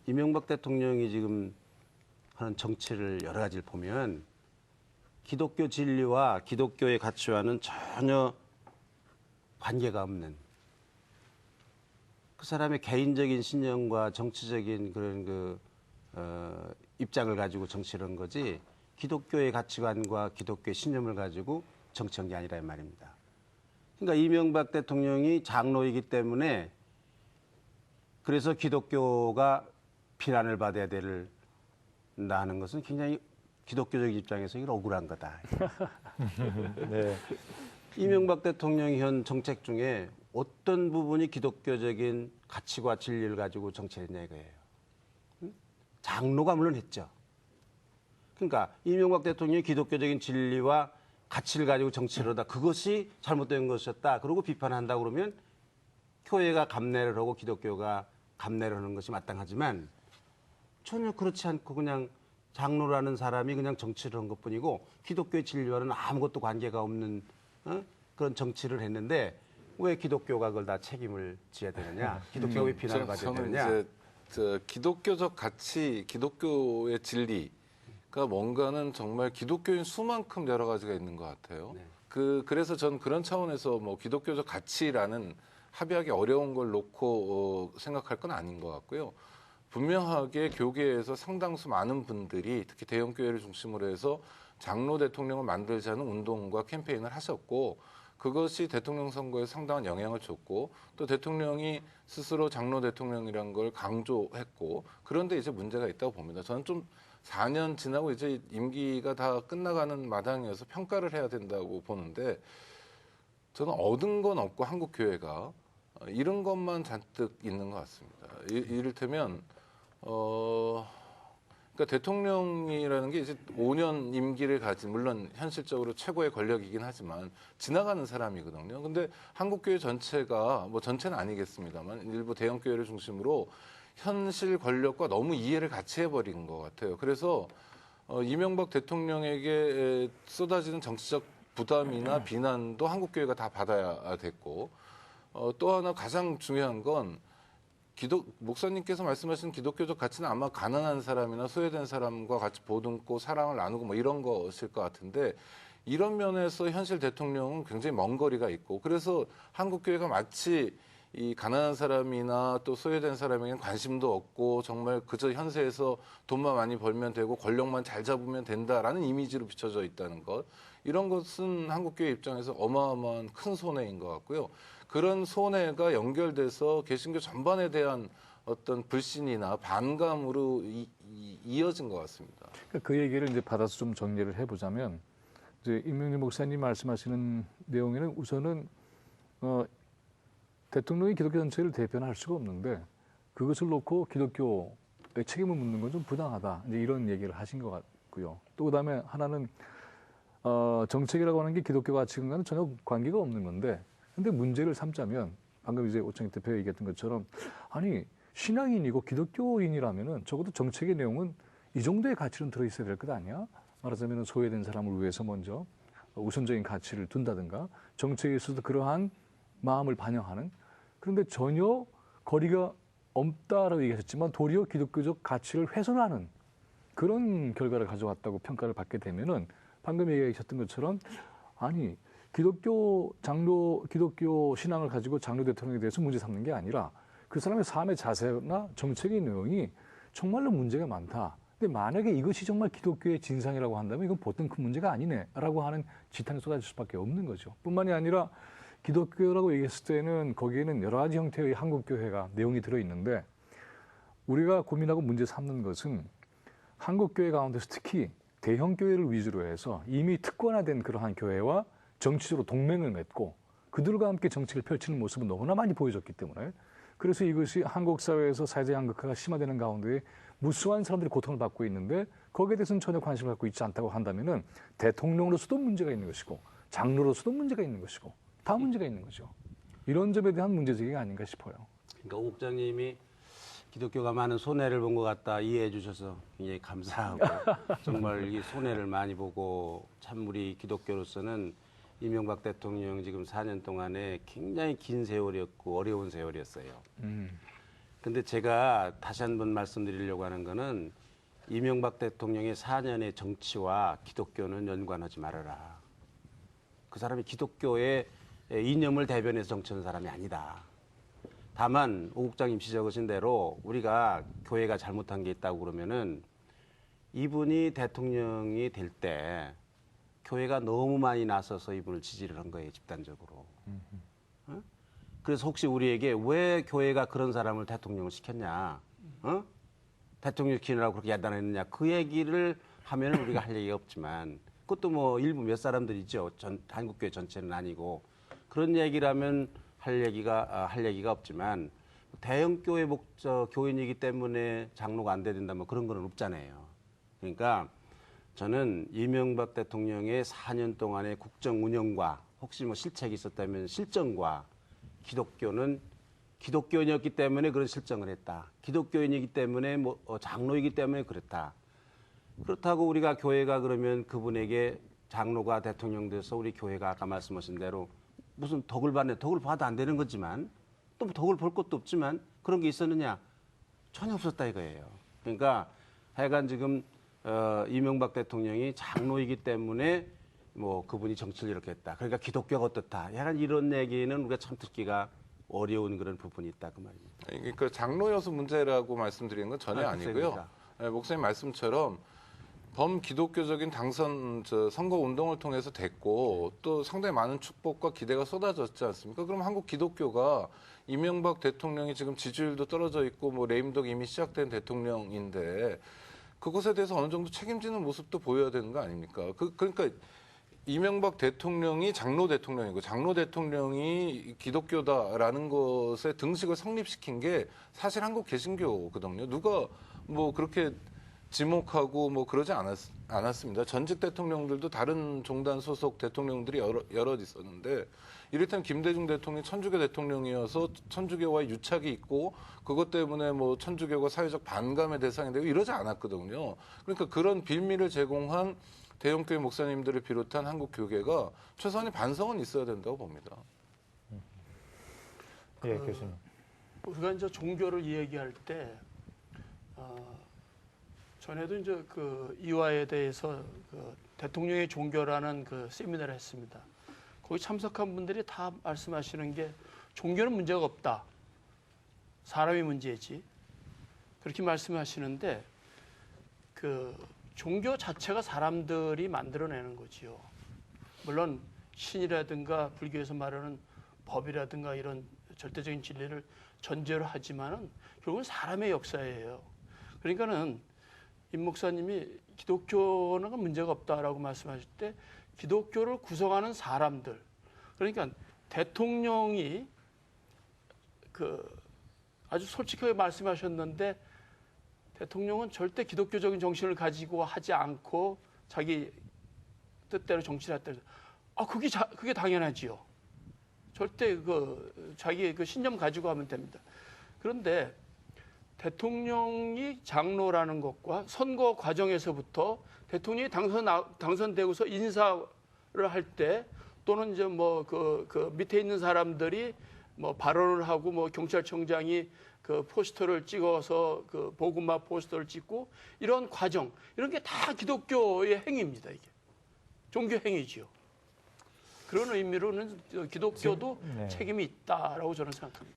이명박 대통령이 지금 하는 정치를 여러 가지를 보면 기독교 진리와 기독교의 가치와는 전혀 관계가 없는 그 사람의 개인적인 신념과 정치적인 그런 입장을 가지고 정치를 한 거지 기독교의 가치관과 기독교의 신념을 가지고 정치한 게 아니라 이 말입니다. 그러니까 이명박 대통령이 장로이기 때문에 그래서 기독교가 비난을 받아야 된다는 것은 굉장히 기독교적 입장에서 이게 억울한 거다. 네. 이명박 대통령 현 정책 중에 어떤 부분이 기독교적인 가치와 진리를 가지고 정치했냐 이거예요. 장로가 물론 했죠. 그러니까 이명박 대통령이 기독교적인 진리와 가치를 가지고 정치를 하다 그것이 잘못된 것이었다. 그러고 비판한다 그러면 교회가 감내를 하고 기독교가 감내를 하는 것이 마땅하지만 전혀 그렇지 않고 그냥 장로라는 사람이 그냥 정치를 한 것뿐이고 기독교의 진리와는 아무것도 관계가 없는 그런 정치를 했는데 왜 기독교가 그걸 다 책임을 져야 되느냐? 기독교가 왜 비난을 받아야 되느냐? 저는 이제 기독교적 가치, 기독교의 진리가 뭔가는 정말 기독교인 수만큼 여러 가지가 있는 것 같아요. 네. 그래서 전 그런 차원에서 뭐 기독교적 가치라는 합의하기 어려운 걸 놓고 생각할 건 아닌 것 같고요. 분명하게 교계에서 상당수 많은 분들이 특히 대형 교회를 중심으로 해서 장로 대통령을 만들자는 운동과 캠페인을 하셨고 그것이 대통령 선거에 상당한 영향을 줬고 또 대통령이 스스로 장로 대통령이라는 걸 강조했고 그런데 이제 문제가 있다고 봅니다. 저는 좀 4년 지나고 이제 임기가 다 끝나가는 마당이어서 평가를 해야 된다고 보는데 저는 얻은 건 없고 한국 교회가 이런 것만 잔뜩 있는 것 같습니다. 이를테면 그러니까 대통령이라는 게 이제 5년 임기를 가진 물론 현실적으로 최고의 권력이긴 하지만 지나가는 사람이거든요. 근데 한국 교회 전체가 뭐 전체는 아니겠습니다만 일부 대형 교회를 중심으로 현실 권력과 너무 이해를 같이 해버린 것 같아요. 그래서 이명박 대통령에게 쏟아지는 정치적 부담이나 비난도 한국 교회가 다 받아야 됐고 또 하나 가장 중요한 건 목사님께서 말씀하신 기독교적 가치는 아마 가난한 사람이나 소외된 사람과 같이 보듬고 사랑을 나누고 뭐 이런 것일 것 같은데 이런 면에서 현실 대통령은 굉장히 먼 거리가 있고 그래서 한국교회가 마치 이 가난한 사람이나 또 소외된 사람에게는 관심도 없고 정말 그저 현세에서 돈만 많이 벌면 되고 권력만 잘 잡으면 된다라는 이미지로 비춰져 있다는 것. 이런 것은 한국교회 입장에서 어마어마한 큰 손해인 것 같고요. 그런 손해가 연결돼서 개신교 전반에 대한 어떤 불신이나 반감으로 이어진 것 같습니다. 그 얘기를 이제 받아서 좀 정리를 해보자면 이제 임명진 목사님 말씀하시는 내용에는 우선은 대통령이 기독교 전체를 대표는 할 수가 없는데 그것을 놓고 기독교의 책임을 묻는 건 좀 부당하다. 이제 이런 얘기를 하신 것 같고요. 또 그다음에 하나는 정책이라고 하는 게 기독교 가치관과는 전혀 관계가 없는 건데 근데 문제를 삼자면 방금 이제 오창익 대표가 얘기했던 것처럼 아니 신앙인이고 기독교인이라면은 적어도 정책의 내용은 이 정도의 가치는 들어있어야 될 것 아니야? 말하자면 소외된 사람을 위해서 먼저 우선적인 가치를 둔다든가 정책에 있어서 그러한 마음을 반영하는 그런데 전혀 거리가 없다라고 얘기하셨지만 도리어 기독교적 가치를 훼손하는 그런 결과를 가져왔다고 평가를 받게 되면은 방금 얘기하셨던 것처럼 아니 기독교 신앙을 가지고 장로 대통령에 대해서 문제 삼는 게 아니라 그 사람의 삶의 자세나 정책의 내용이 정말로 문제가 많다. 근데 만약에 이것이 정말 기독교의 진상이라고 한다면 이건 보통 큰 문제가 아니네라고 하는 지탄이 쏟아질 수밖에 없는 거죠. 뿐만이 아니라 기독교라고 얘기했을 때는 거기에는 여러 가지 형태의 한국교회가 내용이 들어있는데 우리가 고민하고 문제 삼는 것은 한국교회 가운데서 특히 대형교회를 위주로 해서 이미 특권화된 그러한 교회와 정치적으로 동맹을 맺고 그들과 함께 정책을 펼치는 모습은 너무나 많이 보여줬기 때문에 그래서 이것이 한국 사회에서 사회적 양극화가 심화되는 가운데 무수한 사람들이 고통을 받고 있는데 거기에 대해서는 전혀 관심을 갖고 있지 않다고 한다면은 대통령으로서도 문제가 있는 것이고 장로로서도 문제가 있는 것이고 다 문제가 있는 거죠. 이런 점에 대한 문제제기가 아닌가 싶어요. 그러니까 오 국장님이 기독교가 많은 손해를 본 것 같다 이해해 주셔서 굉장히 감사하고 정말 이 손해를 많이 보고 참 우리 기독교로서는 이명박 대통령 지금 4년 동안에 굉장히 긴 세월이었고 어려운 세월이었어요. 근데 제가 다시 한번 말씀드리려고 하는 거는 이명박 대통령의 4년의 정치와 기독교는 연관하지 말아라. 그 사람이 기독교의 이념을 대변해서 정치하는 사람이 아니다. 다만 오 국장님 지적하신 대로 우리가 교회가 잘못한 게 있다고 그러면은 이분이 대통령이 될 때 교회가 너무 많이 나서서 이분을 지지를 한 거예요, 집단적으로. 어? 그래서 혹시 우리에게 왜 교회가 그런 사람을 대통령을 시켰냐? 어? 대통령 시키느라고 그렇게 야단했느냐? 그 얘기를 하면 우리가 할 얘기가 없지만 그것도 뭐 일부 몇 사람들이죠. 한국교회 전체는 아니고 그런 얘기를 하면 할 얘기가 없지만 대형 교회 목적 교인이기 때문에 장로가 안 돼야 된다 뭐 그런 거는 없잖아요. 그러니까 저는 이명박 대통령의 4년 동안의 국정 운영과 혹시 뭐 실책이 있었다면 실정과 기독교는 기독교인이었기 때문에 그런 실정을 했다. 기독교인이기 때문에 뭐 장로이기 때문에 그랬다. 그렇다고 우리가 교회가 그러면 그분에게 장로가 대통령 돼서 우리 교회가 아까 말씀하신 대로 무슨 덕을 받네. 덕을 받아 안 되는 거지만 또 덕을 볼 것도 없지만 그런 게 있었느냐? 전혀 없었다 이거예요. 그러니까 하여간 지금 이명박 대통령이 장로이기 때문에 뭐 그분이 정치를 이렇게 했다. 그러니까 기독교가 어떻다. 약간 이런 얘기는 우리가 참 듣기가 어려운 그런 부분이 있다 그 말입니다. 그러니까 장로여서 문제라고 말씀드리는 건 전혀 아니고요. 네, 목사님 말씀처럼 범기독교적인 선거 운동을 통해서 됐고 또 상당히 많은 축복과 기대가 쏟아졌지 않습니까? 그럼 한국 기독교가 이명박 대통령이 지금 지지율도 떨어져 있고 뭐 레임덕 이미 시작된 대통령인데 그것에 대해서 어느 정도 책임지는 모습도 보여야 되는 거 아닙니까? 그러니까 이명박 대통령이 장로 대통령이고 장로 대통령이 기독교다라는 것에 등식을 성립시킨 게 사실 한국 개신교거든요. 누가 뭐 그렇게 지목하고 뭐 그러지 않았습니다. 전직 대통령들도 다른 종단 소속 대통령들이 여럿 있었는데 이를테면 김대중 대통령이 천주교 대통령이어서 천주교와의 유착이 있고 그것 때문에 뭐 천주교가 사회적 반감의 대상이 되고 이러지 않았거든요. 그러니까 그런 빌미를 제공한 대형교회 목사님들을 비롯한 한국 교계가 최소한의 반성은 있어야 된다고 봅니다. 예, 교수님. 우리가 이제 종교를 얘기할 때 전에도 이제 그 이화에 대해서 그 대통령의 종교라는 그 세미나를 했습니다. 거기 참석한 분들이 다 말씀하시는 게 종교는 문제가 없다. 사람이 문제지. 그렇게 말씀하시는데 그 종교 자체가 사람들이 만들어내는 거지요. 물론 신이라든가 불교에서 말하는 법이라든가 이런 절대적인 진리를 전제로 하지만은 결국은 사람의 역사예요. 그러니까는 임 목사님이 기독교는 문제가 없다라고 말씀하실 때 기독교를 구성하는 사람들, 그러니까 대통령이 그 아주 솔직하게 말씀하셨는데 대통령은 절대 기독교적인 정신을 가지고 하지 않고 자기 뜻대로 정치를 했다. 그게 당연하지요. 절대 자기 그 신념 가지고 하면 됩니다. 그런데 대통령이 장로라는 것과 선거 과정에서부터 대통령이 당선되고서 인사를 할 때 또는 이제 뭐 그 밑에 있는 사람들이 뭐 발언을 하고 뭐 경찰청장이 그 포스터를 찍어서 그 복음화 포스터를 찍고 이런 과정 이런 게 다 기독교의 행위입니다. 이게 종교 행위지요. 그런 의미로는 기독교도 네. 책임이 있다라고 저는 생각합니다.